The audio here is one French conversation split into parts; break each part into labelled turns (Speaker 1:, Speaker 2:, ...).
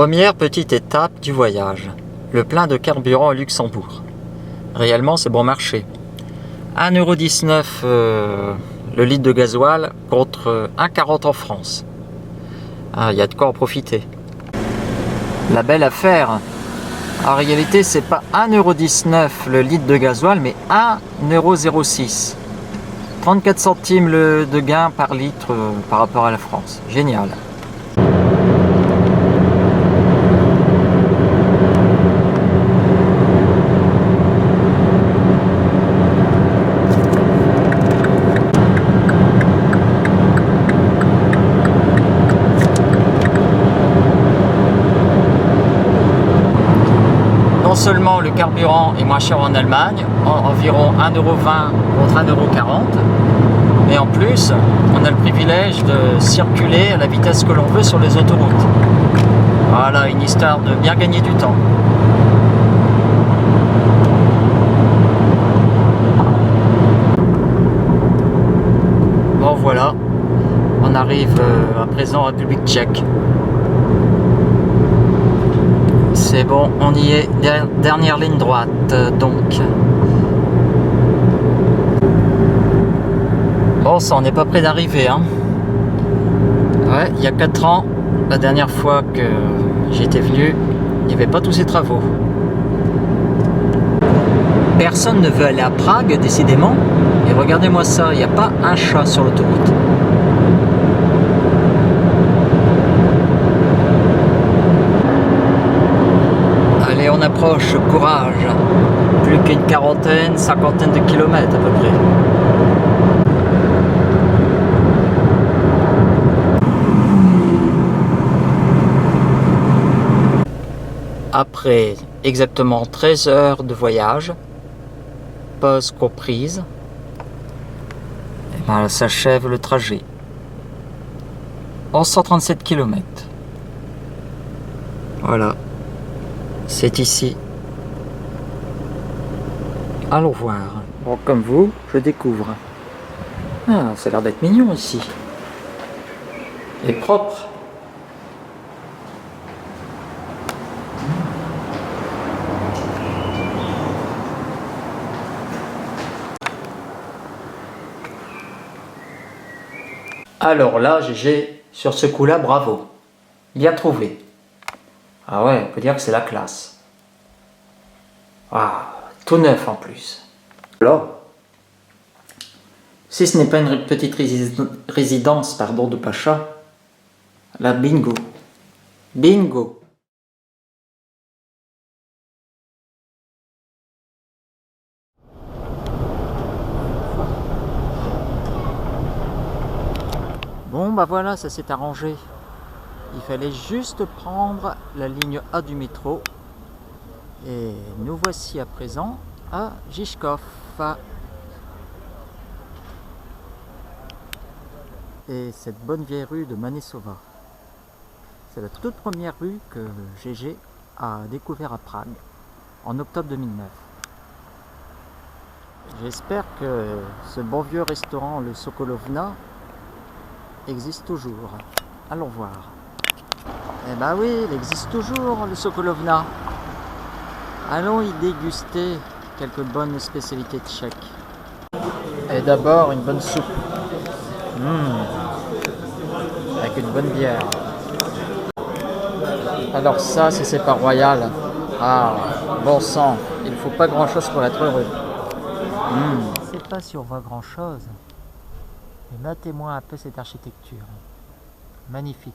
Speaker 1: Première petite étape du voyage, le plein de carburant au Luxembourg. Réellement, c'est bon marché. 1,19 € le litre de gasoil contre 1,40 € en France. Ah, il y a de quoi en profiter. La belle affaire, en réalité, c'est pas 1,19 € le litre de gasoil, mais 1,06 €. 34 centimes de gain par litre par rapport à la France. Génial. Non seulement le carburant est moins cher en Allemagne, environ 1,20 € contre 1,40 €, mais en plus, on a le privilège de circuler à la vitesse que l'on veut sur les autoroutes. Voilà, une histoire de bien gagner du temps. Bon voilà, on arrive à présent en République tchèque. C'est bon, on y est, dernière ligne droite, donc. Bon, ça, on n'est pas près d'arriver, hein. Ouais, il y a 4 ans, la dernière fois que j'étais venu, il n'y avait pas tous ces travaux. Personne ne veut aller à Prague, décidément. Et regardez-moi ça, il n'y a pas un chat sur l'autoroute. Allez, on approche, courage. Plus qu'une quarantaine, cinquantaine de kilomètres à peu près. Après exactement 13 heures de voyage, pause comprise, et ben, s'achève le trajet. 1137 km. Voilà. C'est ici. Allons voir. Bon, comme vous, je découvre. Ah, ça a l'air d'être mignon ici. Et propre. Alors là, GG, sur ce coup-là, bravo. Bien trouvé. Ah ouais, on peut dire que c'est la classe. Ah, tout neuf en plus. Alors, si ce n'est pas une petite résidence de Pacha, la bingo. Bingo. Bon bah voilà, ça s'est arrangé. Il fallait juste prendre la ligne A du métro. Et nous voici à présent à Žižkov. Et cette bonne vieille rue de Manesova. C'est la toute première rue que GG a découvert à Prague en octobre 2009. J'espère que ce bon vieux restaurant, le Sokolovna, existe toujours. Allons voir. Eh ben oui, il existe toujours, le Sokolovna. Allons y déguster quelques bonnes spécialités tchèques. Et d'abord, une bonne soupe. Avec une bonne bière. Alors ça, si c'est pas royal. Ah, bon sang, il ne faut pas grand-chose pour être heureux. Je ne sais pas si on voit grand-chose. Mais matez-moi un peu cette architecture. Magnifique.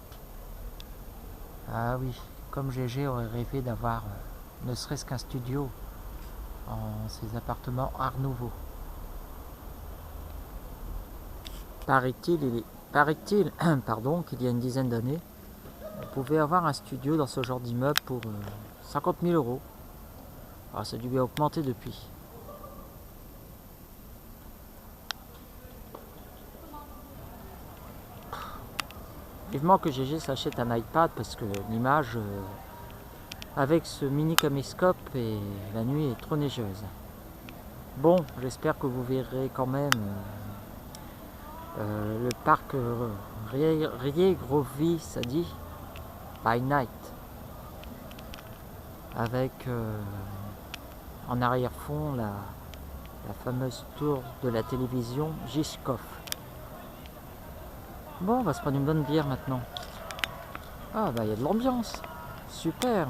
Speaker 1: Ah oui, comme GG aurait rêvé d'avoir ne serait-ce qu'un studio en ses appartements Art Nouveau. Paraît-il, pardon, qu'il y a une dizaine d'années, on pouvait avoir un studio dans ce genre d'immeuble pour 50 000 €. Alors, ça a dû bien augmenter depuis. Vivement que GG s'achète un iPad parce que l'image avec ce mini caméscope et la nuit est trop neigeuse. Bon, j'espère que vous verrez quand même le parc Riegrovie, ça dit, by night. avec en arrière-fond la fameuse tour de la télévision Žižkov. Bon, on va se prendre une bonne bière maintenant. Ah bah il y a de l'ambiance, super.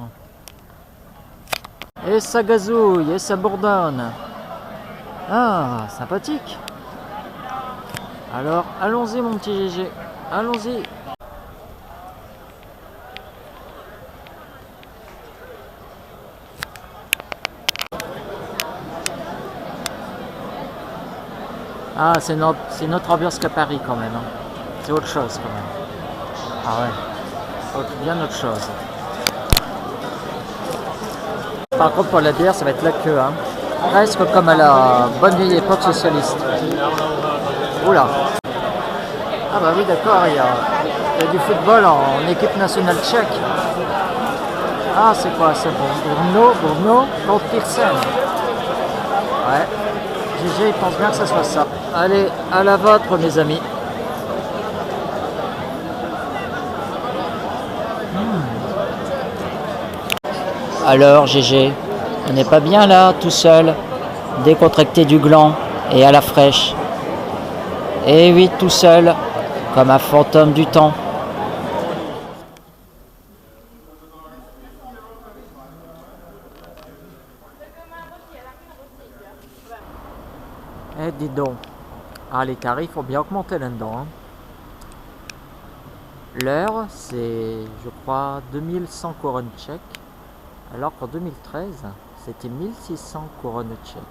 Speaker 1: Et ça gazouille, et ça bourdonne. Ah, sympathique. Alors, allons-y mon petit GG, allons-y. Ah, c'est notre ambiance qu'à Paris quand même. Hein. C'est autre chose quand même. Ah ouais, bien autre chose. Par contre pour la bière, ça va être la queue. Hein. Presque comme à la bonne vieille époque socialiste. Oula. Ah bah oui d'accord, il y a du football en équipe nationale tchèque. Ah c'est quoi, c'est bon. Brno contre Pearson. Ouais. GG il pense bien que ça soit ça. Allez, à la vôtre mes amis. Alors GG, on n'est pas bien là, tout seul, décontracté du gland et à la fraîche. Et oui, tout seul, comme un fantôme du temps. Eh dis donc, ah les tarifs ont bien augmenté là-dedans. Hein. L'heure, c'est, je crois, 2100 couronnes tchèques. Alors qu'en 2013, c'était 1600 couronnes tchèques.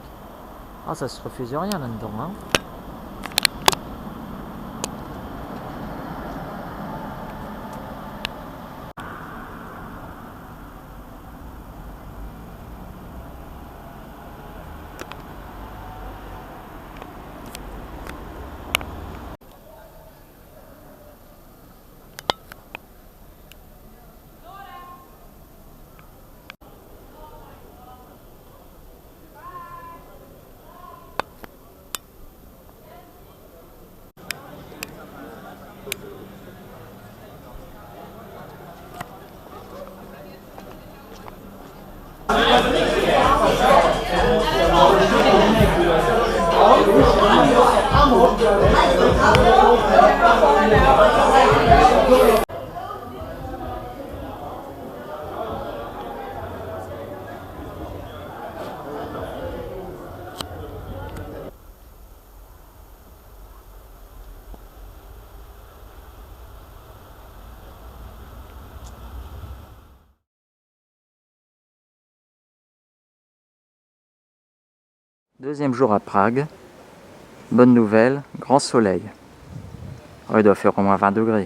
Speaker 1: Ah, ça se refuse rien là-dedans. Hein. Deuxième jour à Prague. Bonne nouvelle, grand soleil. Oh, il doit faire au moins 20 degrés.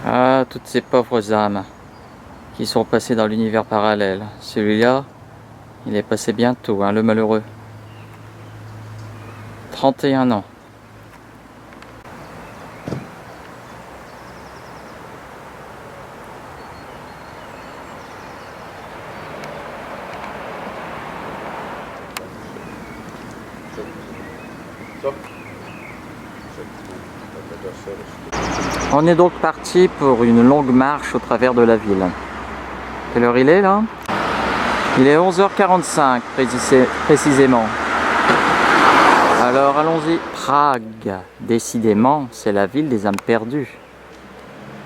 Speaker 1: Ah, toutes ces pauvres âmes qui sont passées dans l'univers parallèle. Celui-là, il est passé bientôt, hein, le malheureux. 31 ans. On est donc parti pour une longue marche au travers de la ville. Quelle heure il est là? Il est 11h45 précisément. Alors allons-y. Prague, décidément, c'est la ville des âmes perdues.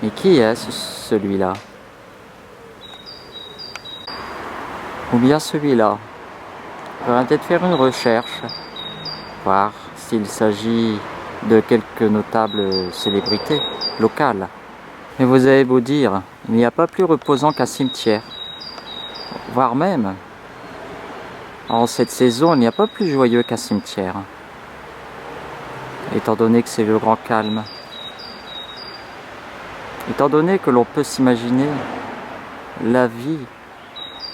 Speaker 1: Mais qui est celui-là? Ou bien celui-là? On pourrait peut-être faire une recherche, voir s'il s'agit de quelques notables célébrités locales. Mais vous avez beau dire, il n'y a pas plus reposant qu'un cimetière. Voire même, en cette saison, il n'y a pas plus joyeux qu'un cimetière. étant donné que c'est le grand calme. Étant donné que l'on peut s'imaginer la vie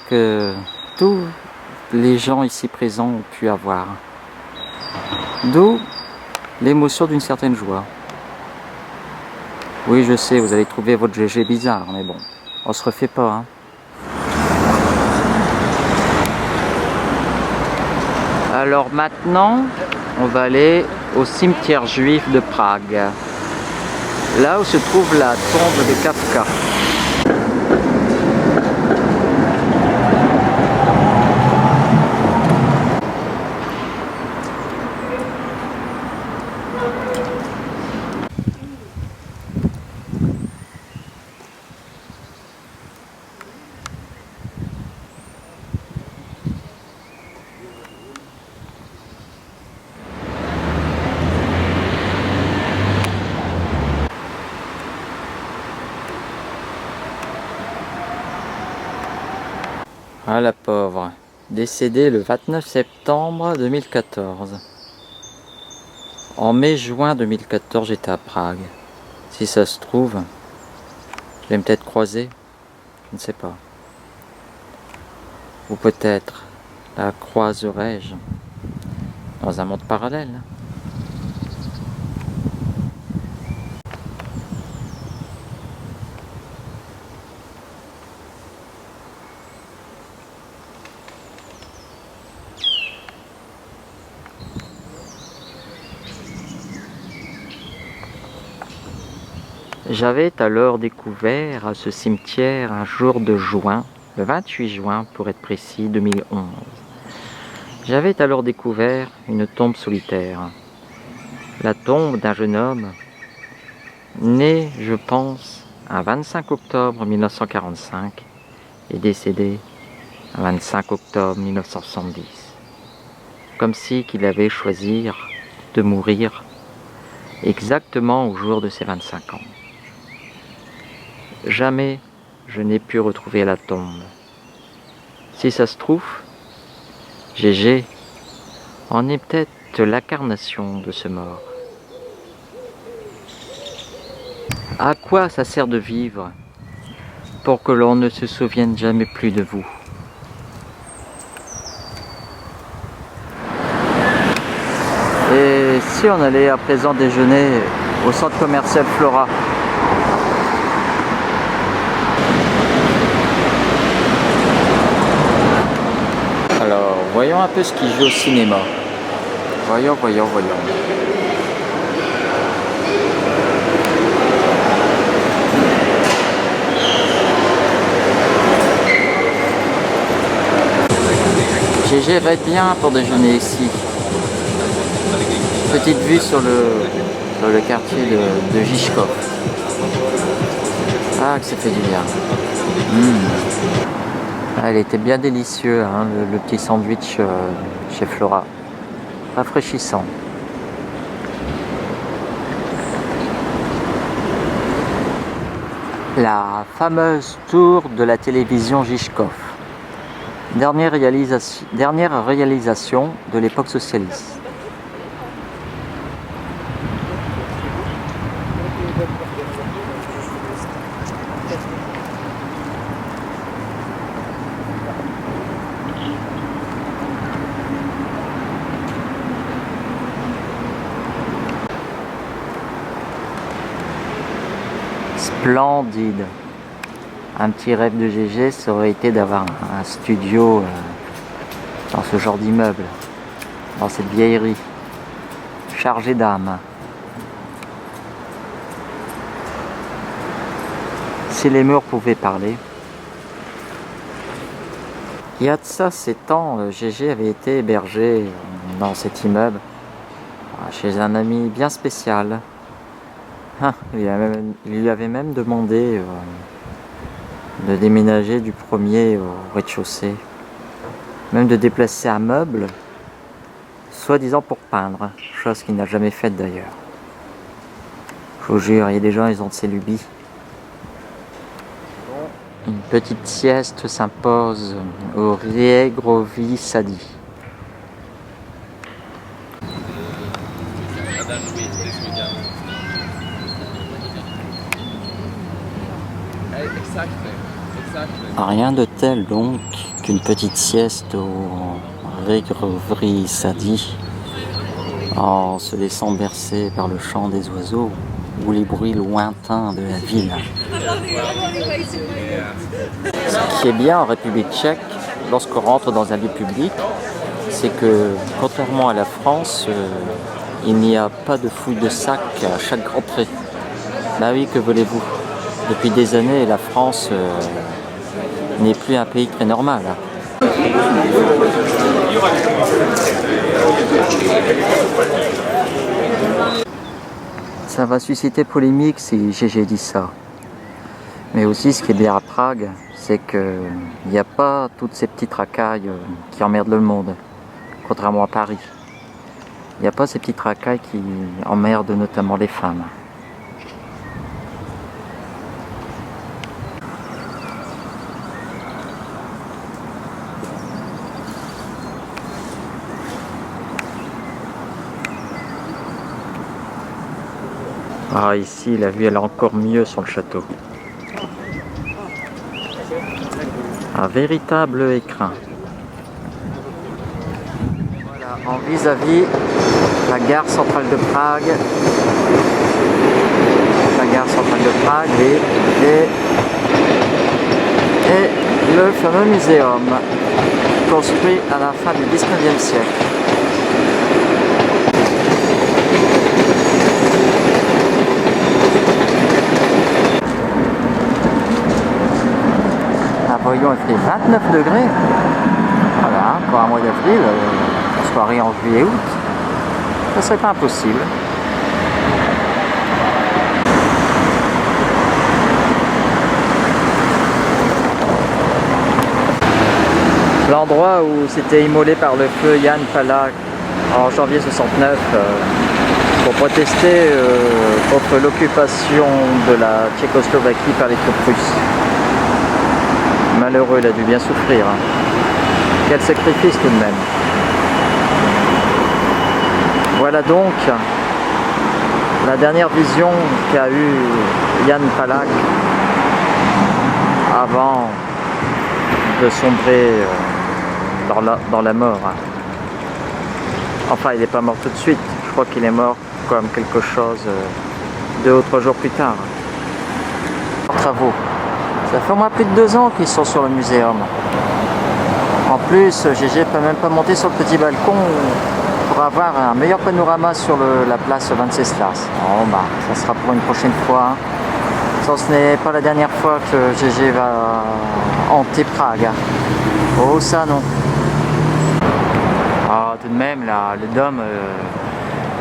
Speaker 1: que tous les gens ici présents ont pu avoir. D'où l'émotion d'une certaine joie. Oui, je sais, vous allez trouver votre GG bizarre, mais bon, on se refait pas, hein. Alors maintenant, on va aller au cimetière juif de Prague, là où se trouve la tombe de Kafka. Ah la pauvre, décédée le 29 septembre 2014. En mai-juin 2014, j'étais à Prague. Si ça se trouve, je l'ai peut-être croisée, je ne sais pas. Ou peut-être la croiserai-je dans un monde parallèle. J'avais alors découvert ce cimetière un jour de juin, le 28 juin pour être précis, 2011. J'avais alors découvert une tombe solitaire. La tombe d'un jeune homme, né, je pense, un 25 octobre 1945 et décédé un 25 octobre 1970. Comme si qu'il avait choisi de mourir exactement au jour de ses 25 ans. Jamais je n'ai pu retrouver la tombe. Si ça se trouve, GG en est peut-être l'incarnation de ce mort. À quoi ça sert de vivre pour que l'on ne se souvienne jamais plus de vous? Et si on allait à présent déjeuner au centre commercial Flora? Alors, voyons un peu ce qui joue au cinéma. Voyons. J'irais bien pour déjeuner ici. Petite vue sur le quartier de Žižkov. Ah, que ça fait du bien. Ah, il était bien délicieux, hein, le petit sandwich chez Flora. Rafraîchissant. La fameuse tour de la télévision Žižkov. Dernière réalisation de l'époque socialiste. Splendide. Un petit rêve de GG, ça aurait été d'avoir un studio dans ce genre d'immeuble, dans cette vieillerie, chargée d'âme. Si les murs pouvaient parler. Il y a de ça 7 ans, GG avait été hébergé dans cet immeuble chez un ami bien spécial. Il lui avait même demandé de déménager du premier au rez-de-chaussée, même de déplacer un meuble, soi-disant pour peindre, chose qu'il n'a jamais faite d'ailleurs. Je vous jure, il y a des gens, ils ont de ces lubies. Une petite sieste s'impose au Riegrovi Sadi. Rien de tel donc qu'une petite sieste au Rêverie Sadi, en se laissant bercer par le chant des oiseaux ou les bruits lointains de la ville. Ce qui est bien en République tchèque, lorsqu'on rentre dans un lieu public, c'est que, contrairement à la France, il n'y a pas de fouille de sac à chaque entrée. Bah oui, que voulez-vous? Depuis des années, la France n'est plus un pays très normal. Ça va susciter polémique si GG dit ça. Mais aussi, ce qui est bien à Prague, c'est qu'il n'y a pas toutes ces petites racailles qui emmerdent le monde, contrairement à Paris. Il n'y a pas ces petites racailles qui emmerdent notamment les femmes. Ah, ici, la vue elle est encore mieux sur le château. Un véritable écrin. Voilà, en vis-à-vis, la gare centrale de Prague. La gare centrale de Prague et le fameux muséum, construit à la fin du 19e siècle. Voyons, il fait 29 degrés. Voilà, pour un mois d'avril, soirée en juillet-août, ça serait pas impossible. L'endroit où s'était immolé par le feu Jan Palach en janvier 69 pour protester contre l'occupation de la Tchécoslovaquie par les troupes russes. Malheureux, il a dû bien souffrir. Quel sacrifice tout de même. Voilà donc la dernière vision qu'a eue Jan Palach avant de sombrer dans la mort. Enfin, il n'est pas mort tout de suite. Je crois qu'il est mort comme quelque chose 2 ou 3 jours plus tard. Travaux. Ça fait au moins plus de 2 ans qu'ils sont sur le muséum. En plus, GG peut même pas monter sur le petit balcon pour avoir un meilleur panorama sur la place Venceslas. Bon bah, ça sera pour une prochaine fois. Ce n'est pas la dernière fois que GG va hanter Prague. Oh ça non. Ah, tout de même, là,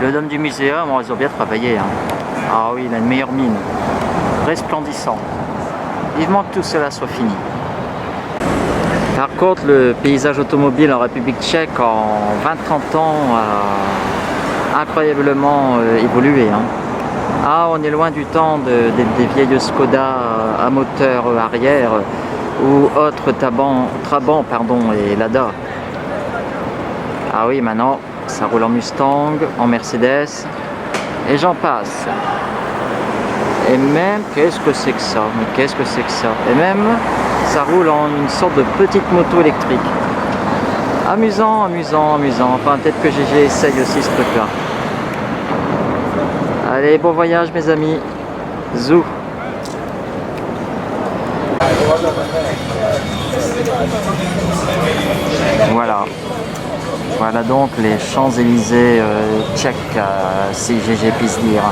Speaker 1: le dôme du muséum, ils ont bien travaillé. Hein. Ah oui, il a une meilleure mine. Resplendissant. Vivement que tout cela soit fini. Par contre, le paysage automobile en République tchèque en 20-30 ans a incroyablement évolué. Hein. Ah, on est loin du temps des vieilles Skoda à moteur arrière ou autres Trabant et Lada. Ah oui, maintenant, ça roule en Mustang, en Mercedes et j'en passe. Et même, qu'est-ce que c'est que ça? Mais qu'est-ce que c'est que ça? Et même, ça roule en une sorte de petite moto électrique. Amusant, amusant, amusant. Enfin, peut-être que GG essaye aussi ce truc-là. Allez, bon voyage mes amis. Zou. Voilà. Voilà donc les Champs-Élysées tchèques, si GG puisse dire.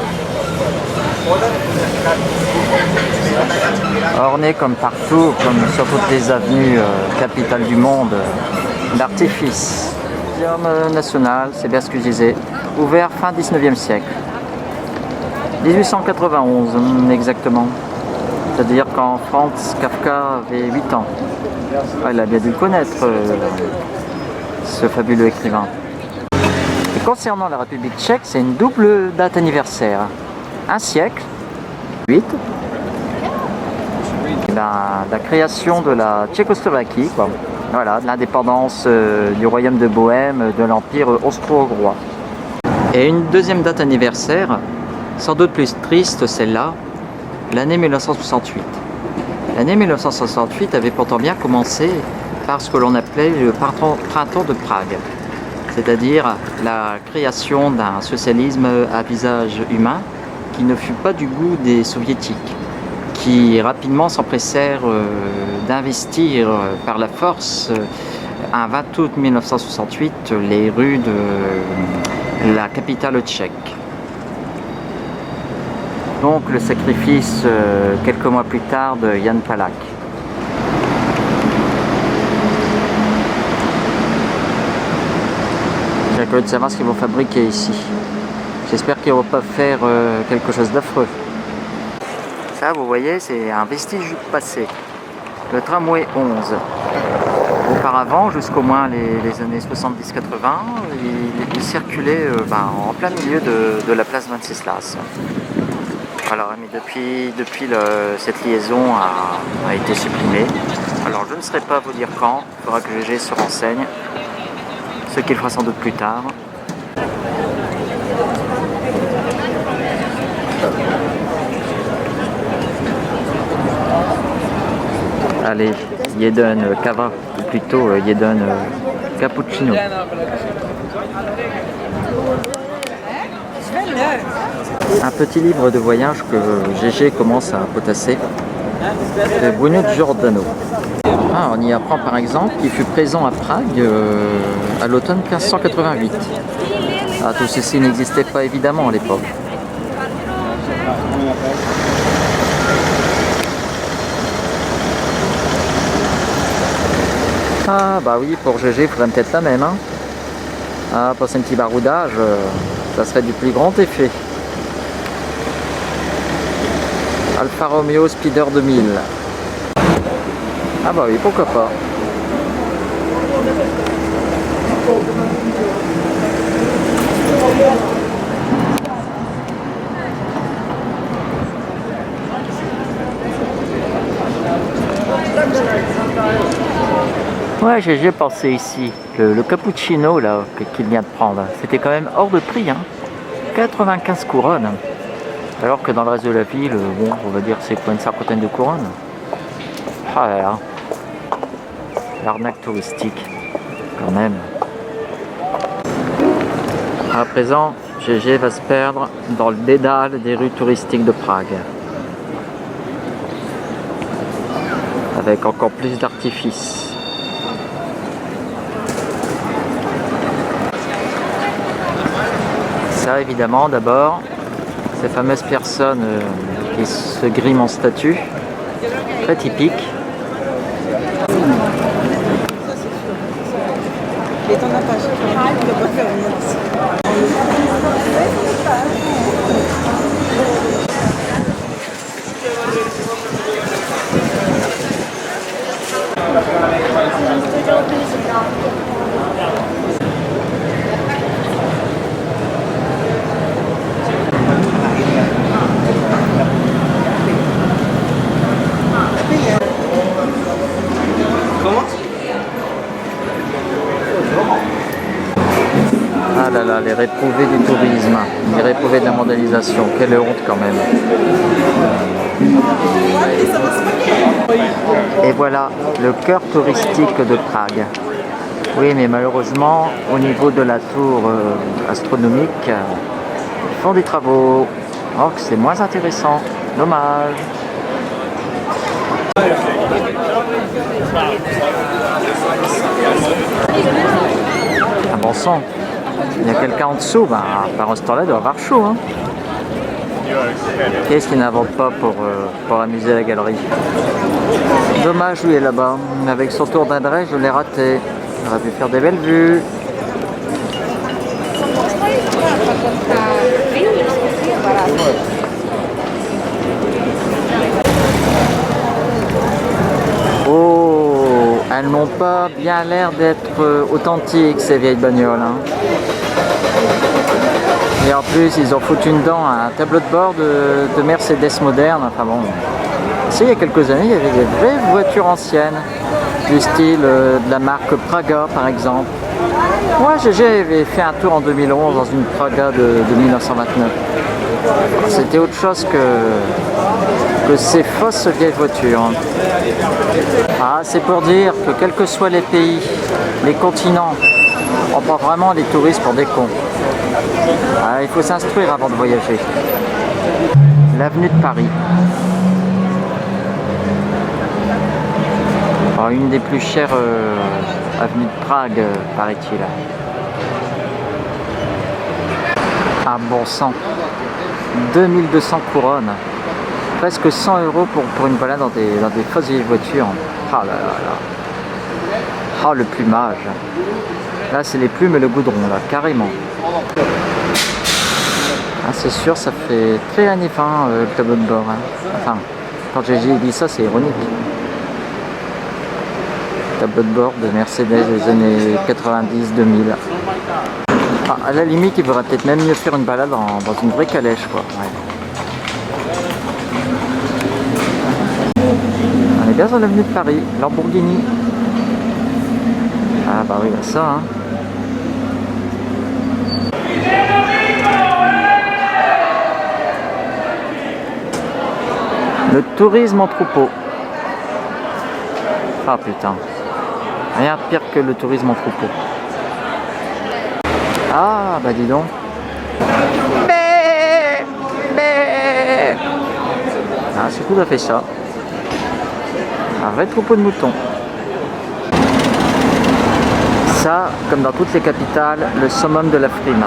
Speaker 1: Orné comme partout, comme sur toutes les avenues capitales du monde, d'artifice. Muséum national, c'est bien ce que je disais, ouvert fin 19e siècle. 1891 exactement. C'est-à-dire quand Franz Kafka avait 8 ans. Ah, il a bien dû le connaître, ce fabuleux écrivain. Et concernant la République tchèque, c'est une double date anniversaire. Un siècle, 8, la création de la Tchécoslovaquie, quoi. Voilà, de l'indépendance du royaume de Bohême, de l'empire austro-hongrois. Et une deuxième date anniversaire, sans doute plus triste, celle-là, l'année 1968. L'année 1968 avait pourtant bien commencé par ce que l'on appelait le printemps de Prague, c'est-à-dire la création d'un socialisme à visage humain qui ne fut pas du goût des soviétiques, qui rapidement s'empressèrent d'investir par la force un 20 août 1968 les rues de la capitale tchèque. Donc le sacrifice quelques mois plus tard de Jan Palach. J'ai curieux de savoir ce qu'ils vont fabriquer ici. J'espère qu'ils ne vont pas faire quelque chose d'affreux. Ça, vous voyez, c'est un vestige du passé. Le tramway 11. Auparavant, jusqu'au moins les années 70-80, il circulait en plein milieu de la place Venceslas. Alors, mais depuis cette liaison a été supprimée. Alors, je ne saurais pas vous dire quand. Il faudra que GG se renseigne. Ce qu'il fera sans doute plus tard. Allez, Jeden Cava, ou plutôt Jeden Cappuccino. Un petit livre de voyage que GG commence à potasser, de Bruno Giordano. On y apprend par exemple qu'il fut présent à Prague à l'automne 1588. Tout ceci n'existait pas évidemment à l'époque. Bah oui, pour GG, il faudrait peut-être la même. Pour un petit baroudage, ça serait du plus grand effet. Alfa Romeo Spider 2000. Bah oui, pourquoi pas. Ouais, j'ai pensé ici, le cappuccino là qu'il vient de prendre, c'était quand même hors de prix, 95 couronnes. Alors que dans le reste de la ville, bon, on va dire c'est quoi, une cinquantaine de couronnes. Ah là là, l'arnaque touristique, quand même. À présent, GG va se perdre dans le dédale des rues touristiques de Prague. Avec encore plus d'artifices. Ça, évidemment, d'abord, ces fameuses personnes qui se griment en statue, très typique. Ah là là, les réprouvés du tourisme, les réprouvés de la mondialisation, quelle honte quand même. Et voilà, le cœur touristique de Prague. Oui, mais malheureusement, au niveau de la tour astronomique, ils font des travaux. Or que c'est moins intéressant, dommage. Un bon sang. Il y a quelqu'un en dessous, par ce temps-là, il doit avoir chaud. Qu'est-ce qu'il n'invente pas pour amuser la galerie? Dommage, lui est là-bas. Avec son tour d'adresse, je l'ai raté. On aurait pu faire des belles vues. Oh, elles n'ont pas bien l'air d'être authentiques, ces vieilles bagnoles. Et en plus, ils ont foutu dedans un tableau de bord de Mercedes moderne. Enfin bon, il y a quelques années, il y avait des vraies voitures anciennes, du style de la marque Praga par exemple. Moi, j'avais fait un tour en 2011 dans une Praga de 1929. C'était autre chose que que ces fausses vieilles voitures. Ah, c'est pour dire que quels que soient les pays, les continents, on prend vraiment les touristes pour des cons. Ah, il faut s'instruire avant de voyager. L'avenue de Paris. Oh, une des plus chères avenues de Prague, paraît-il. Ah bon sang, 2200 couronnes, presque 100 € pour une balade dans des fausses vieilles voitures. Ah là là là. Ah, le plumage. Là c'est les plumes et le goudron là, carrément. Ah, c'est sûr, ça fait très années 20 le tableau de bord. Hein. Enfin, quand j'ai dit ça, c'est ironique. Tableau de bord de Mercedes des années 90-2000. Ah, à la limite, il faudrait peut-être même mieux faire une balade dans une vraie calèche, quoi. Ouais. On est bien sur l'avenue de Paris, Lamborghini. Ah bah oui, bah ça, hein. Le tourisme en troupeau. Ah putain. Rien de pire que le tourisme en troupeau. Ah bah dis donc. Ah, c'est tout à fait ça. Un vrai troupeau de moutons. Ça, comme dans toutes les capitales, le summum de la frime.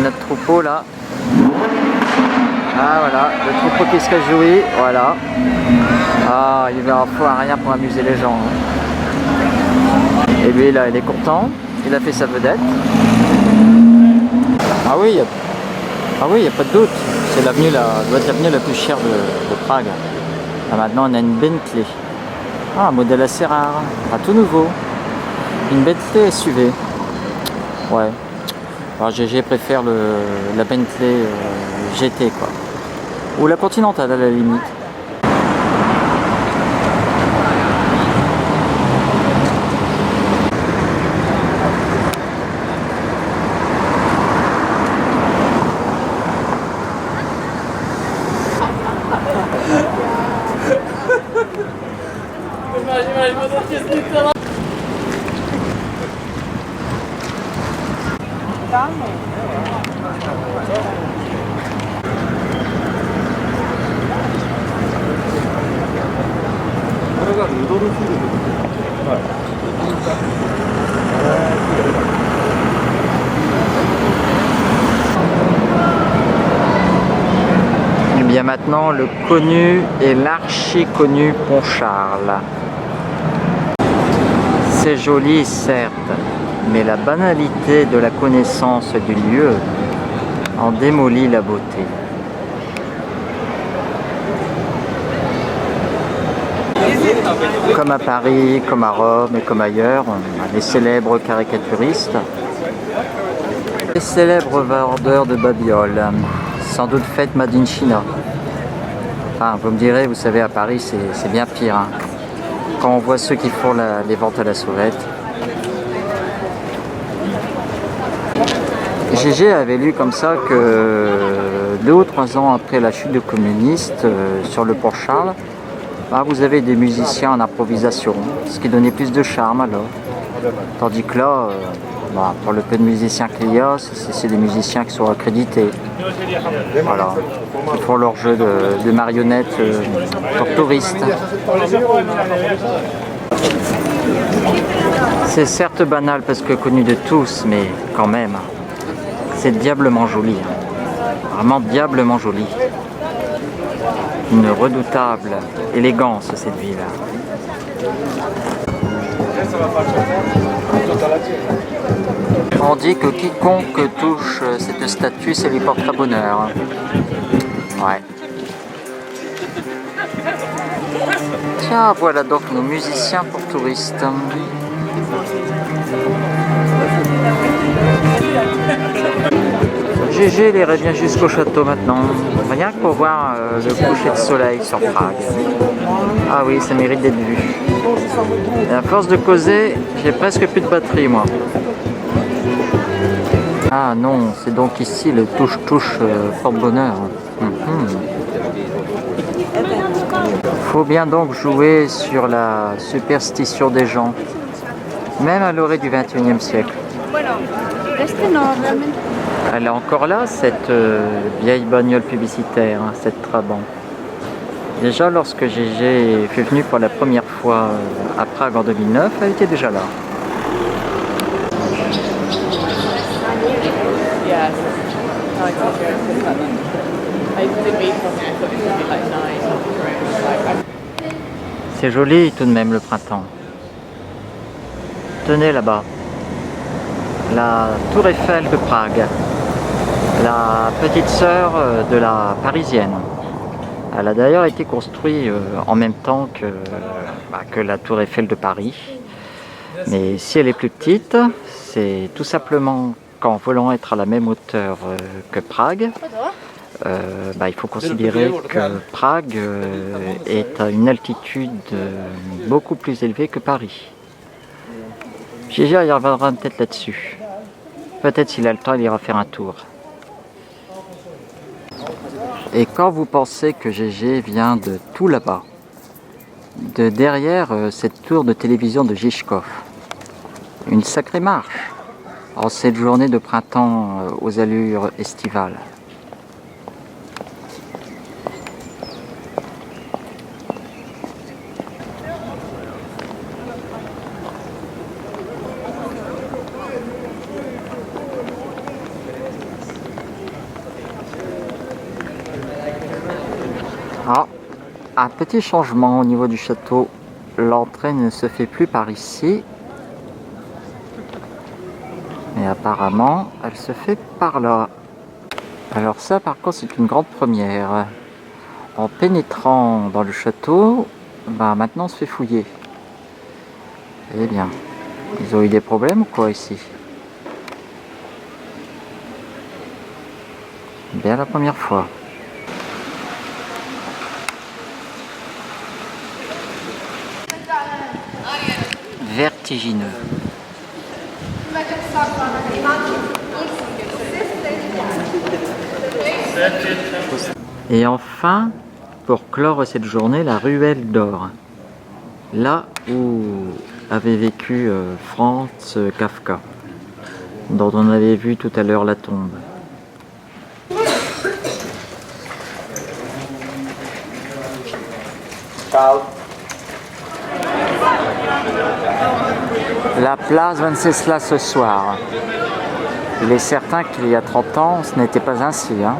Speaker 1: Notre troupeau là. Ah voilà, le troupeau qui se réjouit, voilà. Ah, il va avoir rien pour amuser les gens. Et lui là, il est content, il a fait sa vedette. Ah oui, il n'y a pas de doute. C'est l'avenue doit être l'avenue la plus chère de Prague. Là, maintenant on a une Bentley. Ah, un modèle assez rare, tout nouveau. Une Bentley SUV. Ouais. Alors GG préfère la Bentley GT quoi. Ou la Continentale à la limite. Et bien maintenant le connu et l'archi connu Pont Charles. C'est joli certes, mais la banalité de la connaissance du lieu en démolit la beauté. Comme à Paris, comme à Rome et comme ailleurs, on a des célèbres caricaturistes, des célèbres vendeurs de babioles, sans doute faites made in China. Enfin, vous me direz, vous savez, à Paris, c'est bien pire. Hein. Quand on voit ceux qui font les ventes à la sauvette. GG avait lu comme ça que 2 ou 3 ans après la chute du communiste sur le Pont Charles, bah, vous avez des musiciens en improvisation, ce qui donnait plus de charme alors. Tandis que là, bah, pour le peu de musiciens qu'il y a, c'est des musiciens qui sont accrédités. Voilà, qui font leur jeu de marionnettes pour touristes. C'est certes banal parce que connu de tous, mais quand même, c'est diablement joli. Hein. Vraiment diablement joli. Une redoutable élégance cette ville. On dit que quiconque touche cette statue, ça lui portera bonheur. Ouais. Tiens, voilà donc nos musiciens pour touristes. GG, il irait bien jusqu'au château maintenant. Rien que pour voir le coucher de soleil sur Prague. Ah oui, ça mérite d'être vu. Et à force de causer, j'ai presque plus de batterie moi. Ah non, c'est donc ici le touche-touche porte-bonheur. Faut bien donc jouer sur la superstition des gens, même à l'orée du XXIe siècle. Elle est encore là, cette vieille bagnole publicitaire, hein, cette Trabant. Déjà, lorsque Gégé fut venu pour la première fois à Prague en 2009, elle était déjà là. C'est joli tout de même le printemps. Tenez là-bas, la Tour Eiffel de Prague, la petite sœur de la parisienne. Elle a d'ailleurs été construite en même temps que la Tour Eiffel de Paris. Mais si elle est plus petite, c'est tout simplement qu'en voulant être à la même hauteur que Prague, il faut considérer que Prague est à une altitude beaucoup plus élevée que Paris. Gégé y reviendra peut-être là-dessus. Peut-être s'il a le temps, il ira faire un tour. Et quand vous pensez que Gégé vient de tout là-bas, de derrière cette tour de télévision de Žižkov, une sacrée marche en cette journée de printemps aux allures estivales. Ah, un petit changement au niveau du château. L'entrée ne se fait plus par ici. Mais apparemment, elle se fait par là. Alors ça, par contre, c'est une grande première. En pénétrant dans le château, maintenant on se fait fouiller. Eh bien, ils ont eu des problèmes ou quoi ici? Bien la première fois. Vertigineux. Et enfin, pour clore cette journée, la ruelle d'or. Là où avait vécu Franz Kafka, dont on avait vu tout à l'heure la tombe. Ciao. La place Venceslas ce soir. Il est certain qu'il y a 30 ans, ce n'était pas ainsi. Hein.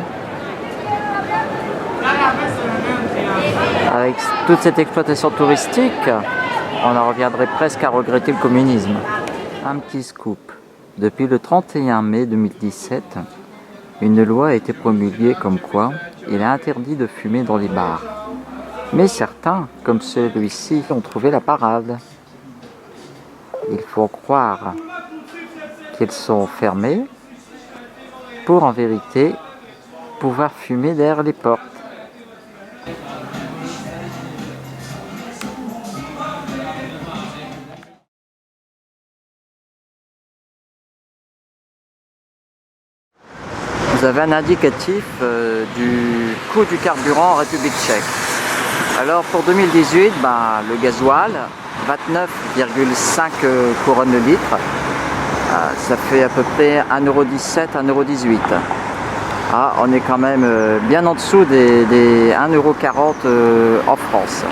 Speaker 1: Avec toute cette exploitation touristique, on en reviendrait presque à regretter le communisme. Un petit scoop. Depuis le 31 mai 2017, une loi a été promulguée comme quoi il est interdit de fumer dans les bars. Mais certains, comme celui-ci, ont trouvé la parade. Il faut croire qu'ils sont fermés pour en vérité pouvoir fumer derrière les portes. Vous avez un indicatif du coût du carburant en République tchèque. Alors pour 2018, le gasoil, 29,5 couronnes le litre, ça fait à peu près 1,17 €, 1,18 €. Ah, on est quand même bien en dessous des 1,40 € en France.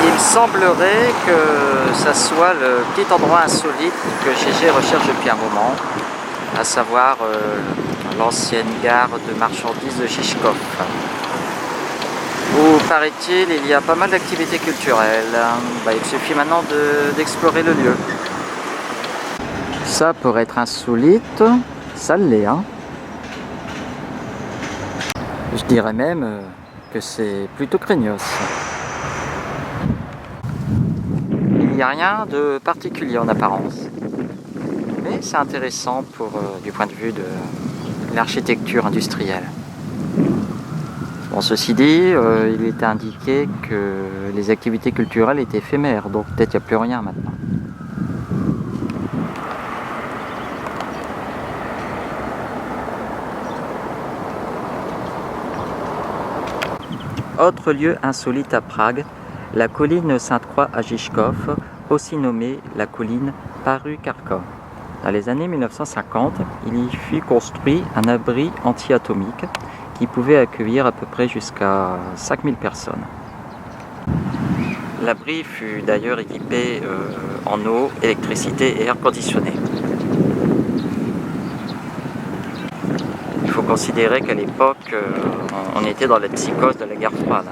Speaker 1: Il semblerait que ça soit le petit endroit insolite que Gégé recherche depuis un moment, à savoir l'ancienne gare de marchandises de Žižkov, où paraît-il il y a pas mal d'activités culturelles. Il suffit maintenant d'explorer le lieu. Ça, pour être insolite, ça l'est. Hein. Je dirais même que c'est plutôt craignos. Il n'y a rien de particulier en apparence. Mais mais c'est intéressant du point de vue de l'architecture industrielle. Bon, ceci dit, il était indiqué que les activités culturelles étaient éphémères, donc peut-être il n'y a plus rien maintenant. Autre lieu insolite à Prague, la colline Sainte-Croix à Žižkov, aussi nommée la colline Paru-Kharkov. Dans les années 1950, il y fut construit un abri anti-atomique qui pouvait accueillir à peu près jusqu'à 5000 personnes. L'abri fut d'ailleurs équipé en eau, électricité et air conditionné. Il faut considérer qu'à l'époque, on était dans la psychose de la guerre froide.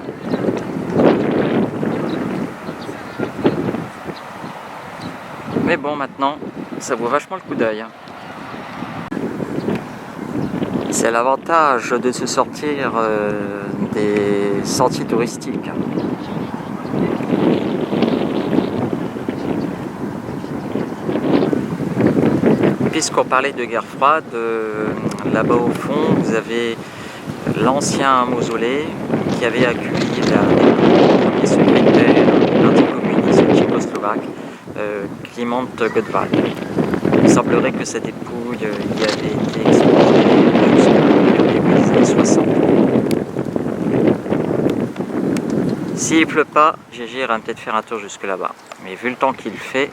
Speaker 1: Mais bon, maintenant, ça vaut vachement le coup d'œil. C'est l'avantage de se sortir des sentiers touristiques. Puisqu'on parlait de guerre froide, là-bas au fond, vous avez l'ancien mausolée qui avait accueilli le premier secrétaire anticommuniste tchécoslovaque, Kliment Godval. Il semblerait que sa dépouille y avait été exposée au début des années 60. S'il pleut pas, Gégé ira peut-être faire un tour jusque là-bas. Mais vu le temps qu'il fait,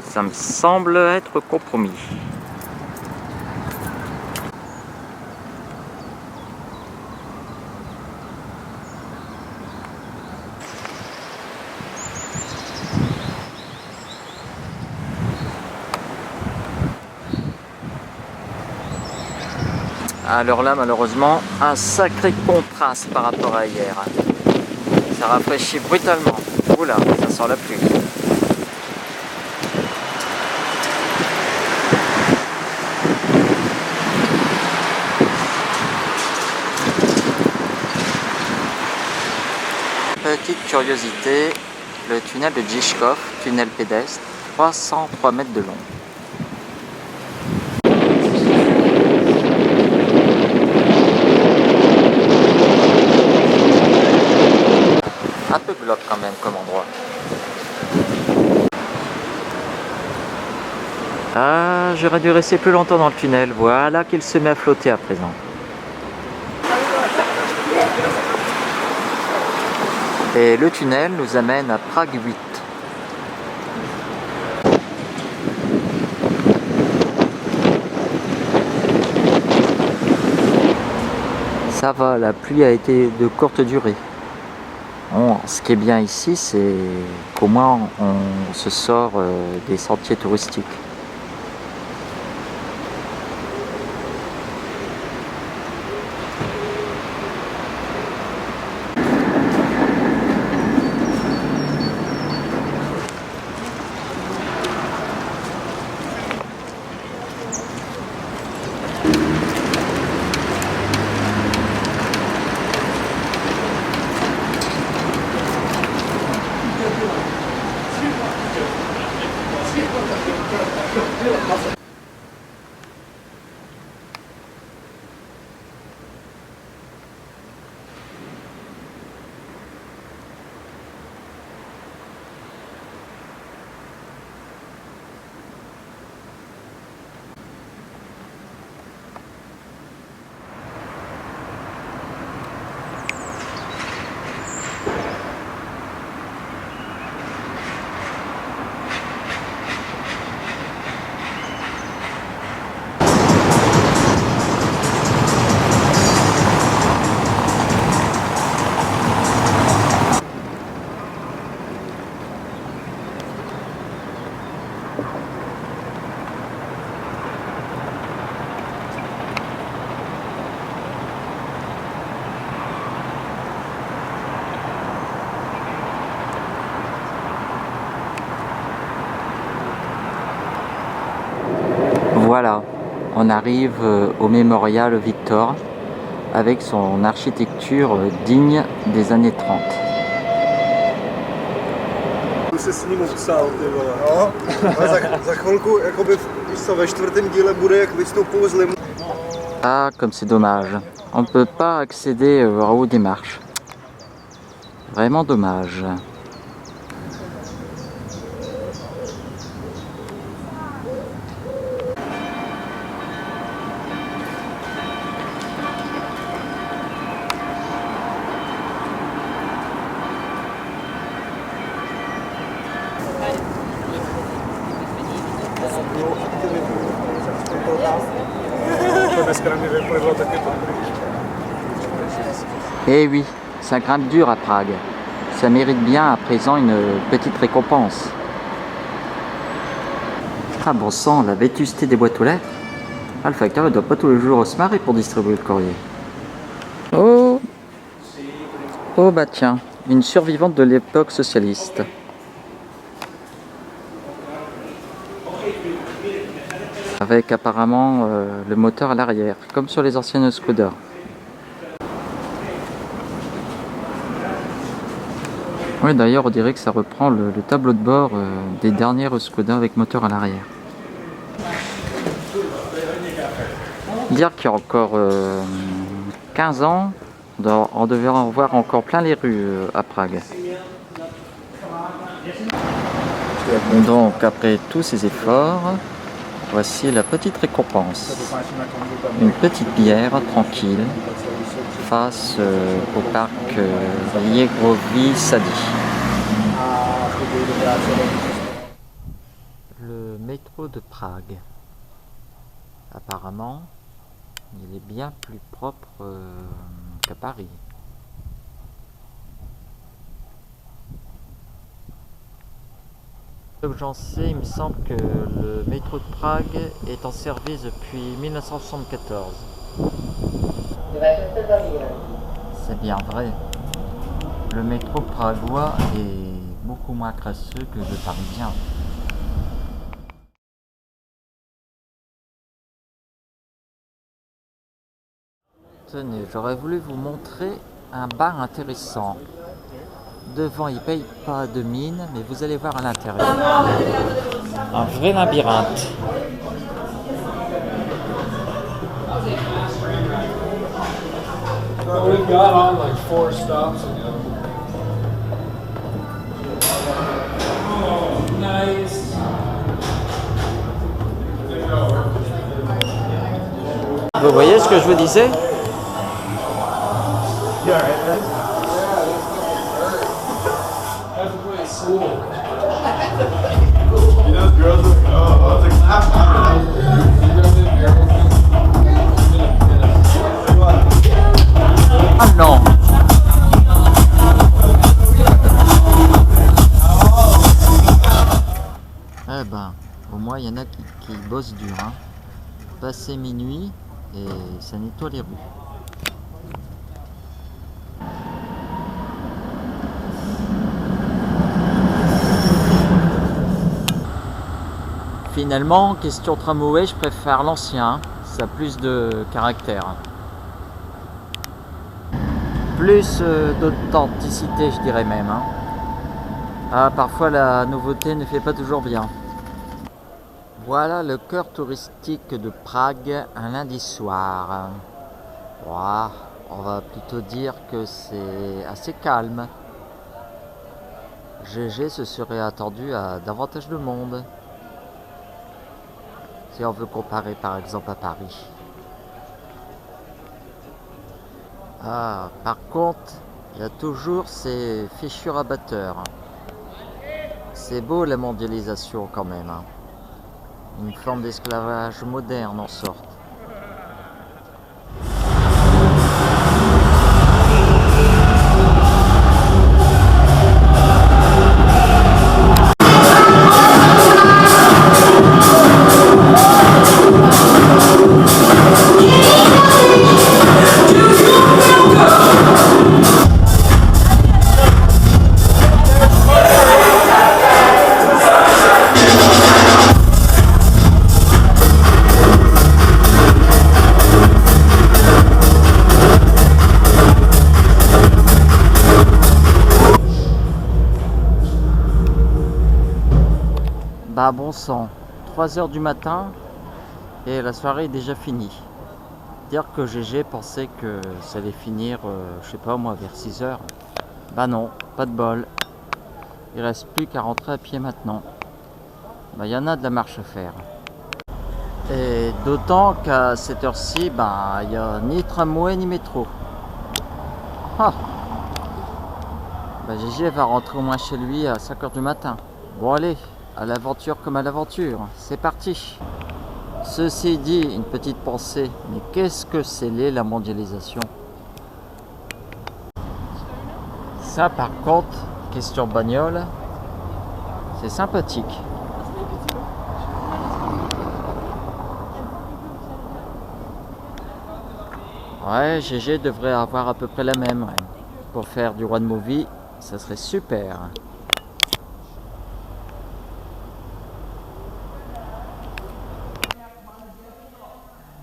Speaker 1: ça me semble être compromis. Alors là, malheureusement, un sacré contraste par rapport à hier. Ça rafraîchit brutalement. Oula, ça sent la pluie. Petite curiosité, le tunnel de Žižkov, tunnel pédestre, 303 mètres de long. Un peu glauque quand même comme endroit. Ah, j'aurais dû rester plus longtemps dans le tunnel. Voilà qu'il se met à flotter à présent. Et le tunnel nous amène à Prague 8. Ça va, la pluie a été de courte durée. Bon, ce qui est bien ici, c'est qu'au moins on se sort des sentiers touristiques. Voilà, on arrive au mémorial Victor avec son architecture digne des années 30.
Speaker 2: Se s ním upsal, ty vole. No, ale za chvilku, jakoby,
Speaker 1: Ah, comme c'est dommage. On ne peut pas accéder en haut des marches. Vraiment dommage. Eh oui, ça grimpe dur à Prague. Ça mérite bien à présent une petite récompense. Ah bon sang, la vétusté des boîtes aux lettres. Ah, le facteur ne doit pas tous les jours se marrer pour distribuer le courrier. Oh, oh bah tiens, une survivante de l'époque socialiste. Avec apparemment le moteur à l'arrière, comme sur les anciennes Skoda. Oui, d'ailleurs, on dirait que ça reprend le tableau de bord des dernières Skoda avec moteur à l'arrière. Dire qu'il y a encore 15 ans, on devait en voir encore plein les rues à Prague. Donc, après tous ces efforts, voici la petite récompense. Une petite bière tranquille face au parc Jegrovi-Sady. Le métro de Prague. Apparemment, il est bien plus propre qu'à Paris. Comme j'en sais, il me semble que le métro de Prague est en service depuis 1974. C'est bien vrai. Le métro pragois est beaucoup moins crasseux que le parisien. Tenez, j'aurais voulu vous montrer un bar intéressant. Devant, il ne paye pas de mine, mais vous allez voir à l'intérieur. Un vrai labyrinthe.
Speaker 2: Well, we've got on like 4 stops ago. Oh, nice.
Speaker 1: Vous voyez ce que je vous disais?
Speaker 2: Yeah, right. That's pretty cool. You know, girls are like, oh, it's
Speaker 1: Ah non! Eh ben, au moins il y en a qui bossent dur, hein. Passer minuit et ça nettoie les rues. Finalement, question tramway, je préfère l'ancien, ça a plus de caractère. Plus d'authenticité, je dirais même. Hein. Ah, parfois la nouveauté ne fait pas toujours bien. Voilà le cœur touristique de Prague un lundi soir. Ouah, on va plutôt dire que c'est assez calme. GG se serait attendu à davantage de monde. Si on veut comparer par exemple à Paris. Ah, par contre, il y a toujours ces fichus rabatteurs. C'est beau la mondialisation quand même. Hein. Une forme d'esclavage moderne en sorte. Bah bon sang, 3 h du matin, Et la soirée est déjà finie. Dire que GG pensait que ça allait finir, je sais pas moi, vers 6 heures. Bah non, pas de bol. Il reste plus qu'à rentrer à pied maintenant. Bah, y en a de la marche à faire. Et d'autant qu'à cette heure-ci, bah, il n'y a ni tramway ni métro. Ah. Bah, GG va rentrer au moins chez lui à 5 heures du matin. Bon allez, à l'aventure comme à l'aventure, c'est parti. Ceci dit, une petite pensée, mais qu'est-ce que c'est laid la mondialisation? Ça par contre, question bagnole, c'est sympathique. Ouais, GG devrait avoir à peu près la même. Ouais. Pour faire du road movie, ça serait super.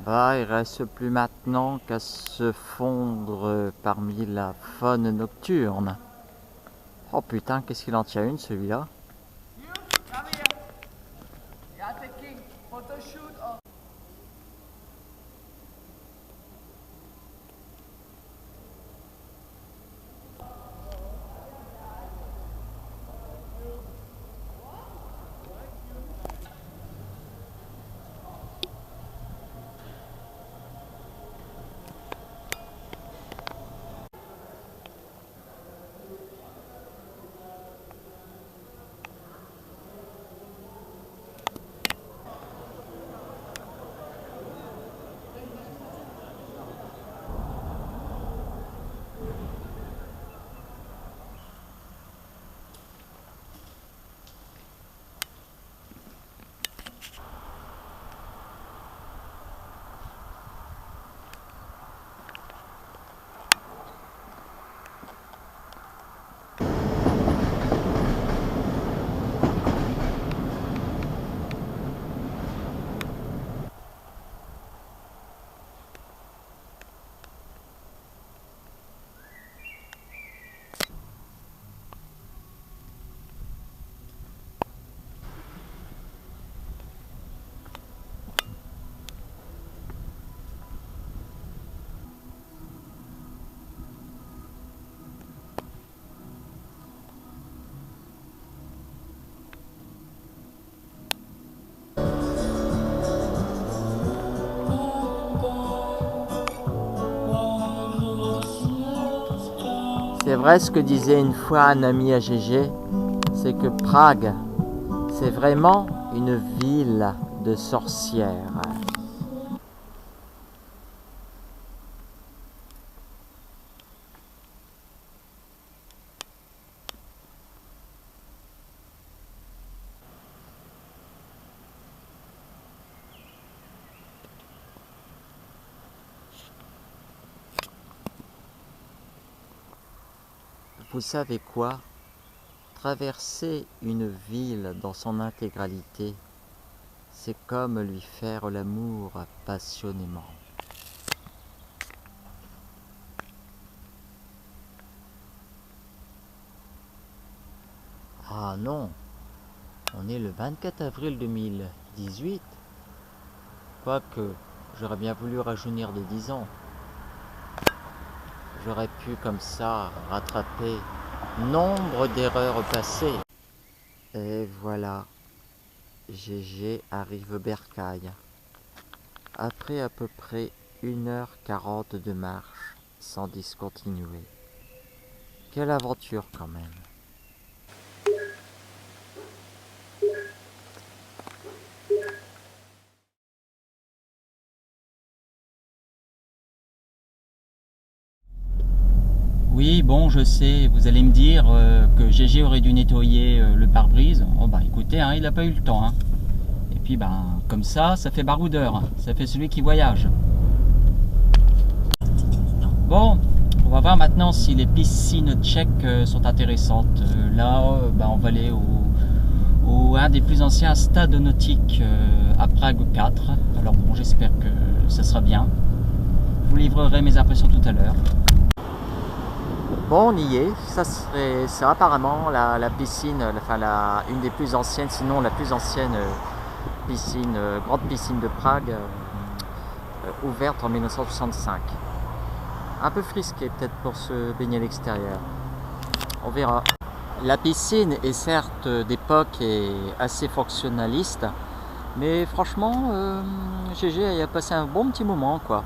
Speaker 1: Bah, il reste plus maintenant qu'à se fondre parmi la faune nocturne. Oh putain, qu'est-ce qu'il en tient une celui-là? C'est vrai ce que disait une fois un ami à GG, c'est que Prague, c'est vraiment une ville de sorcières. Vous savez quoi? Traverser une ville dans son intégralité, c'est comme lui faire l'amour passionnément. Ah non, on est le 24 avril 2018. Quoique, j'aurais bien voulu rajeunir de 10 ans. J'aurais pu comme ça rattraper nombre d'erreurs passées. Et voilà, GG arrive Bercail. Après à peu près 1h40 de marche sans discontinuer. Quelle aventure quand même. Oui, bon, je sais, vous allez me dire que GG aurait dû nettoyer le pare-brise. Oh bah écoutez, hein, il n'a pas eu le temps. Hein. Et puis ben, comme ça fait baroudeur, ça fait celui qui voyage. Bon, on va voir maintenant si les piscines tchèques sont intéressantes. Là, ben, on va aller au un des plus anciens stades nautiques à Prague 4. Alors bon, j'espère que ça sera bien. Je vous livrerai mes impressions tout à l'heure. Bon, on y est. Ça c'est apparemment la piscine, enfin une des plus anciennes, sinon la plus ancienne piscine, grande piscine de Prague, ouverte en 1965. Un peu frisqué peut-être pour se baigner à l'extérieur. On verra. La piscine est certes d'époque et assez fonctionnaliste, mais franchement, GG a passé un bon petit moment quoi.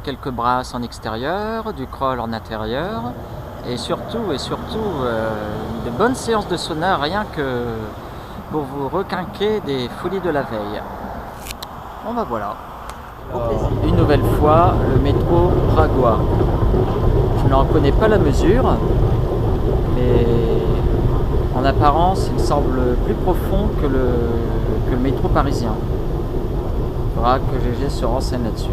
Speaker 1: Quelques brasses en extérieur, du crawl en intérieur, et surtout, de bonnes séances de sauna, rien que pour vous requinquer des folies de la veille. Bon bah voilà. Une nouvelle fois, le métro pragois. Je n'en connais pas la mesure, mais en apparence, il semble plus profond que le métro parisien. Il faudra que GG se renseigne là-dessus.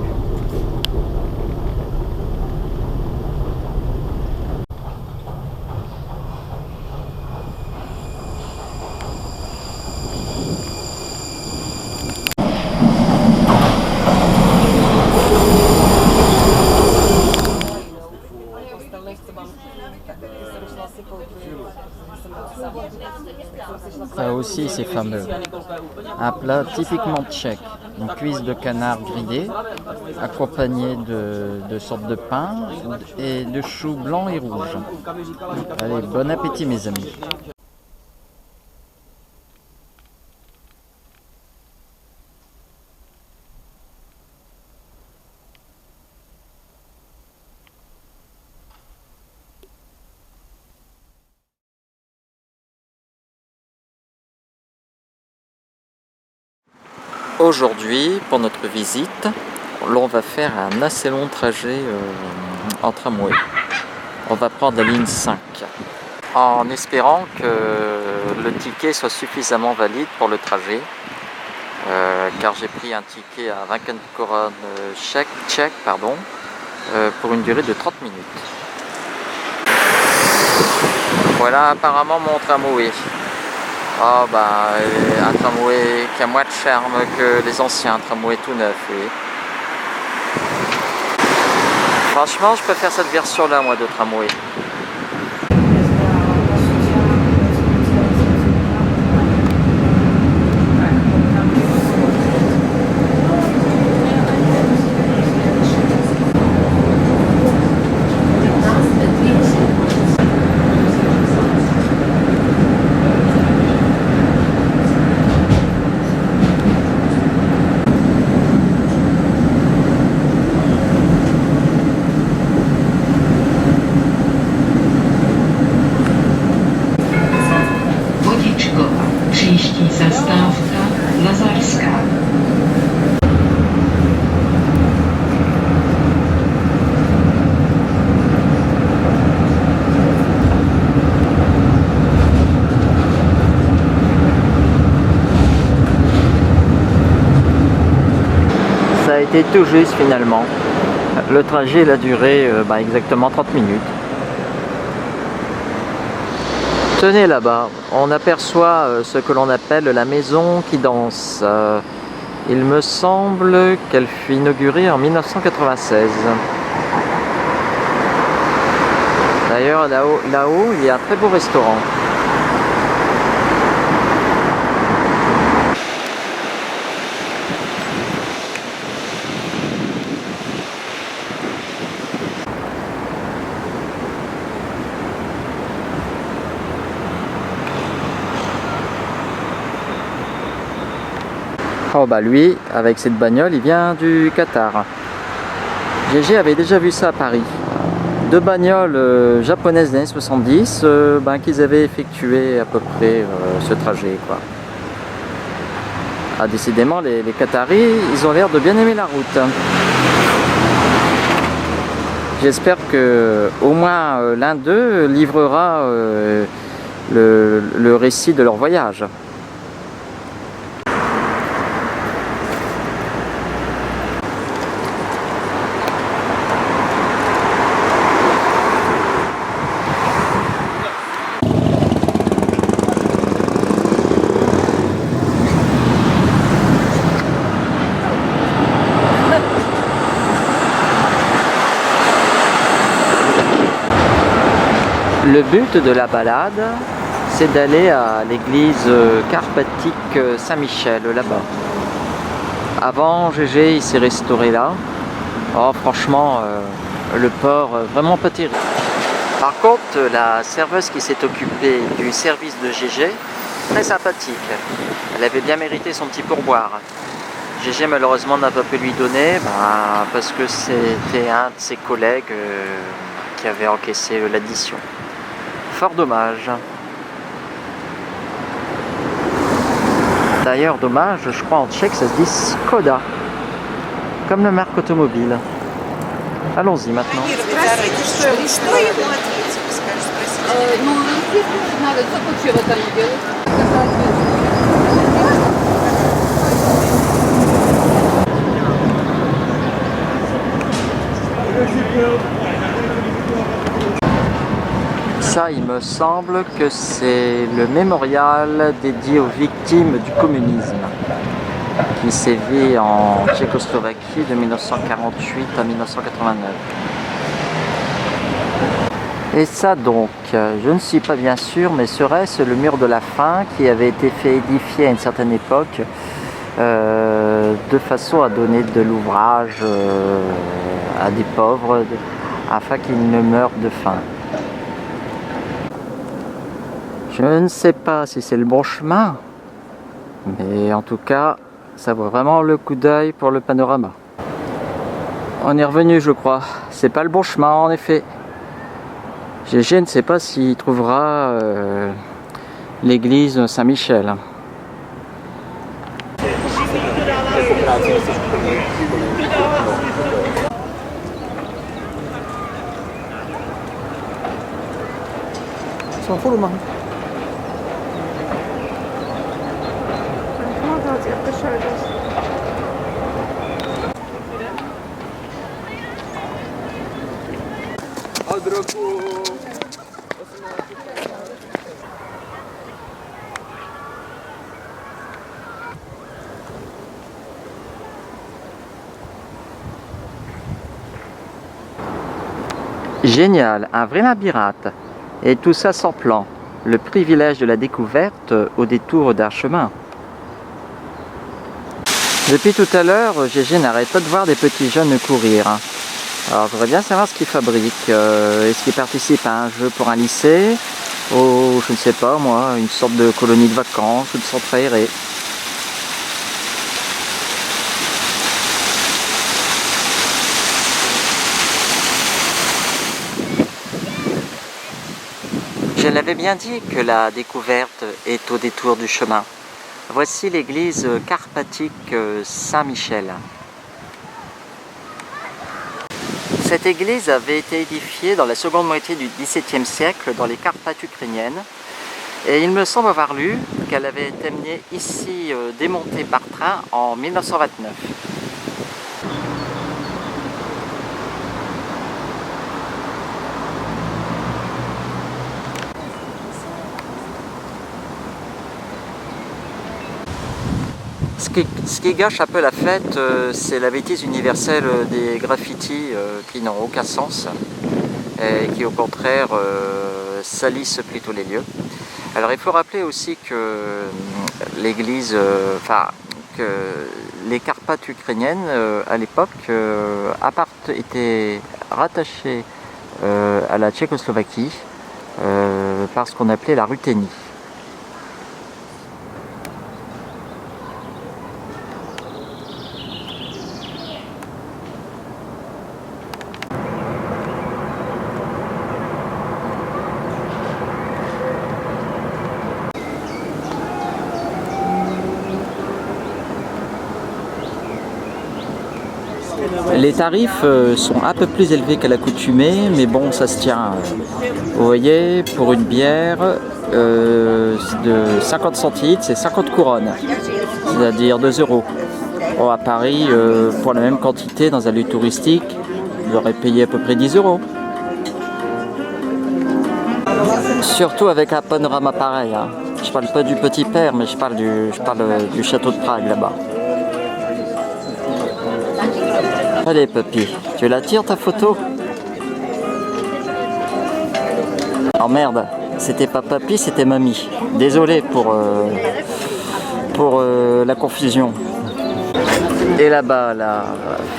Speaker 1: Ça aussi c'est fameux. Un plat typiquement tchèque, une cuisse de canard grillée, accompagnée de sortes de pain et de choux blancs et rouges. Allez, bon appétit mes amis. Aujourd'hui, pour notre visite, l'on va faire un assez long trajet en tramway. On va prendre la ligne 5, en espérant que le ticket soit suffisamment valide pour le trajet, car j'ai pris un ticket à 24 couronnes tchèques, pour une durée de 30 minutes. Voilà apparemment mon tramway. Oh bah, un tramway qui a moins de charme que les anciens tramways tout neufs, oui. Franchement, je préfère cette version-là, moi, de tramway.
Speaker 3: Příští zastávka Lazarská.
Speaker 1: Ça a été tout juste finalement. Le trajet il a duré exactement 30 minutes. Tenez là-bas, on aperçoit ce que l'on appelle la maison qui danse. Il me semble qu'elle fut inaugurée en 1996. D'ailleurs là-haut, il y a un très beau restaurant. Oh bah lui, avec cette bagnole, il vient du Qatar. GG avait déjà vu ça à Paris. Deux bagnoles japonaises des années 70 qu'ils avaient effectué à peu près ce trajet, quoi. Ah, décidément, les Qataris, ils ont l'air de bien aimer la route. J'espère que au moins l'un d'eux livrera le récit de leur voyage. Le but de la balade, c'est d'aller à l'église carpatique Saint-Michel, là-bas. Avant, GG, il s'est restauré là. Oh, franchement, le port, vraiment pas terrible. Par contre, la serveuse qui s'est occupée du service de GG, très sympathique. Elle avait bien mérité son petit pourboire. GG malheureusement n'a pas pu lui donner parce que c'était un de ses collègues qui avait encaissé l'addition. Fort dommage. D'ailleurs, dommage, je crois en tchèque ça se dit Skoda, comme la marque automobile. Allons-y maintenant.
Speaker 4: Что ему ответить? Скажи, спросите.
Speaker 5: Ну, надо, кто вообще в этом делает?
Speaker 1: Ça, il me semble que c'est le mémorial dédié aux victimes du communisme qui sévit en Tchécoslovaquie de 1948 à 1989. Et ça donc, je ne suis pas bien sûr, mais serait-ce le mur de la faim qui avait été fait édifier à une certaine époque de façon à donner de l'ouvrage à des pauvres afin qu'ils ne meurent de faim. Je ne sais pas si c'est le bon chemin, mais en tout cas, ça vaut vraiment le coup d'œil pour le panorama. On est revenu, je crois. C'est pas le bon chemin, en effet. GG ne sait pas s'il trouvera l'église Saint-Michel. Génial, un vrai labyrinthe. Et tout ça sans plan. Le privilège de la découverte au détour d'un chemin. Depuis tout à l'heure, GG n'arrête pas de voir des petits jeunes courir. Alors je voudrais bien savoir ce qu'ils fabriquent. Est-ce qu'ils participent à un jeu pour un lycée? Ou je ne sais pas moi, une sorte de colonie de vacances ou de centre aéré. Je l'avais bien dit que la découverte est au détour du chemin. Voici l'église carpatique Saint-Michel. Cette église avait été édifiée dans la seconde moitié du XVIIe siècle dans les Carpates ukrainiennes. Et il me semble avoir lu qu'elle avait été amenée ici démontée par train en 1929. Ce qui gâche un peu la fête, c'est la bêtise universelle des graffitis qui n'ont aucun sens et qui au contraire salissent plutôt les lieux. Alors il faut rappeler aussi que l'église, que les Carpates ukrainiennes à l'époque étaient rattachées à la Tchécoslovaquie par ce qu'on appelait la Ruthénie. Les tarifs sont un peu plus élevés qu'à l'accoutumée, mais bon, ça se tient. Vous voyez, pour une bière de 50 centilitres, c'est 50 couronnes, c'est-à-dire 2 €. Bon, à Paris, pour la même quantité, dans un lieu touristique, vous aurez payé à peu près 10 €. Surtout avec un panorama pareil. Hein. Je parle pas du Petit Père, mais je parle du château de Prague, là-bas. Allez papy, tu la tires ta photo? Oh merde, C'était pas papy, c'était mamie. Désolé pour la confusion. Et là-bas, la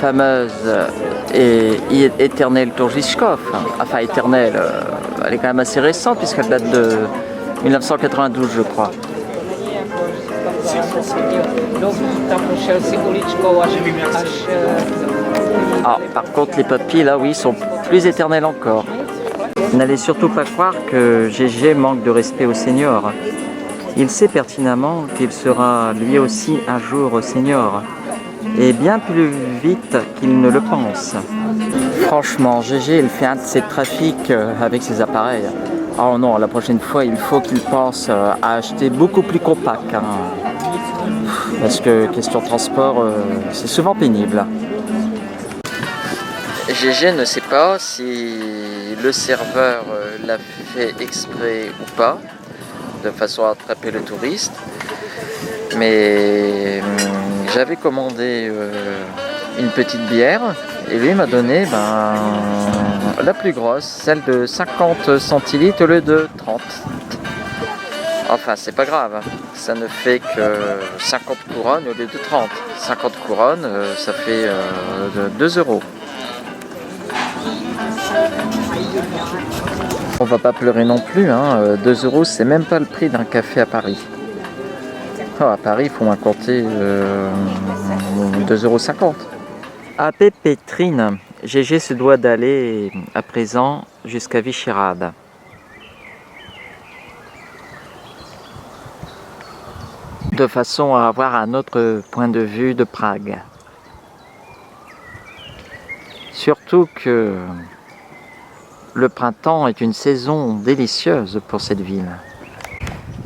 Speaker 1: fameuse et éternelle tour Žižkov, enfin éternelle, elle est quand même assez récente puisqu'elle date de 1992, je crois. Ah, par contre, les papis, là, oui, sont plus éternels encore. N'allez surtout pas croire que GG manque de respect aux seniors. Il sait pertinemment qu'il sera lui aussi un jour senior, et bien plus vite qu'il ne le pense. Franchement, GG, il fait un de ses trafics avec ses appareils. Oh non, la prochaine fois, il faut qu'il pense à acheter beaucoup plus compact. Hein. Parce que question transport, c'est souvent pénible. GG ne sait pas si le serveur l'a fait exprès ou pas, de façon à attraper le touriste. Mais j'avais commandé une petite bière et lui m'a donné la plus grosse, celle de 50 centilitres au lieu de 30. Enfin, c'est pas grave, ça ne fait que 50 couronnes au lieu de 30. 50 couronnes, ça fait 2 €. On va pas pleurer non plus, hein. 2 € c'est même pas le prix d'un café à Paris. Oh, à Paris, il faut moins compter 2,50 €. À Pétrine, GG se doit d'aller à présent jusqu'à Vyšehrad. De façon à avoir un autre point de vue de Prague. Surtout que le printemps est une saison délicieuse pour cette ville.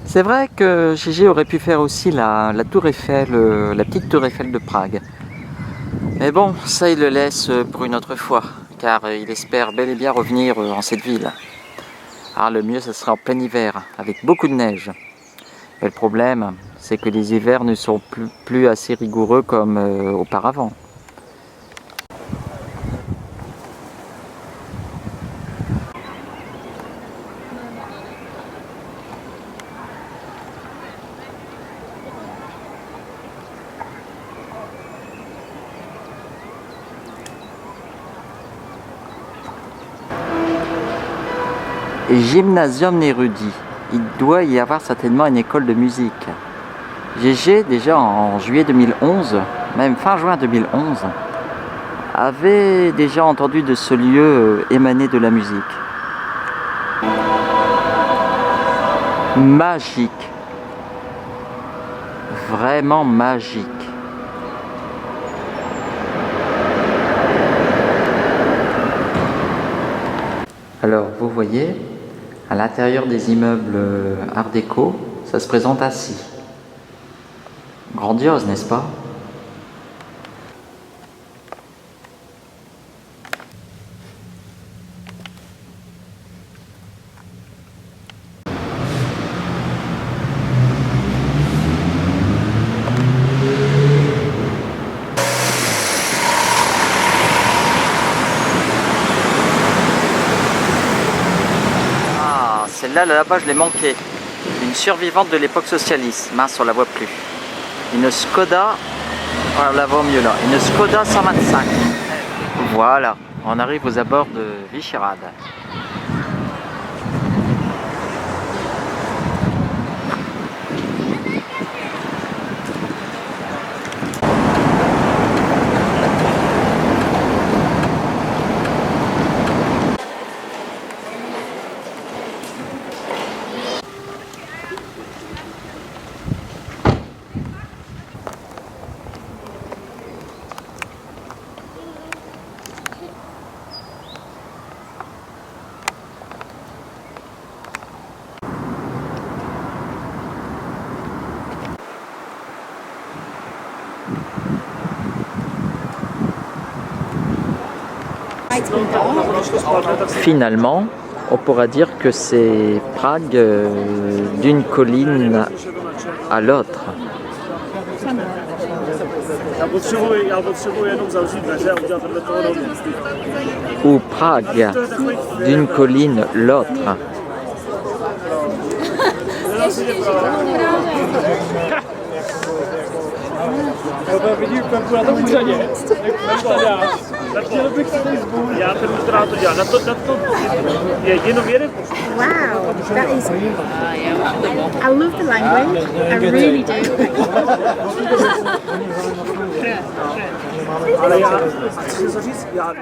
Speaker 1: C'est vrai que GG aurait pu faire aussi la tour Eiffel, la petite tour Eiffel de Prague. Mais bon, ça il le laisse pour une autre fois, car il espère bel et bien revenir en cette ville. Alors le mieux, ce sera en plein hiver, avec beaucoup de neige. Mais le problème, c'est que les hivers ne sont plus assez rigoureux comme auparavant. Gymnasium Nerudi. Il doit y avoir certainement une école de musique. GG, déjà en juillet 2011, même fin juin 2011, avait déjà entendu de ce lieu émaner de la musique. Magique. Vraiment magique. Alors, vous voyez, à l'intérieur des immeubles Art déco, ça se présente ainsi. Grandiose, n'est-ce pas? Celle-là, là-bas, je l'ai manqué. Une survivante de l'époque socialiste. Mince, on la voit plus. Une Skoda, on la voit mieux là. Une Skoda 125. Voilà, on arrive aux abords de Vyšehrad. Finalement, on pourra dire que c'est Prague d'une colline à l'autre. Ou Prague d'une colline l'autre.
Speaker 2: Vidím Pemku na tom úřadě, jak to dáš. Chtěl bych si tady zbůlit.
Speaker 6: Já ten to dělá. Na to je jenom jeden postup.
Speaker 7: Wow, that is. I love the language. I really do.
Speaker 6: Ale já chci se říct, já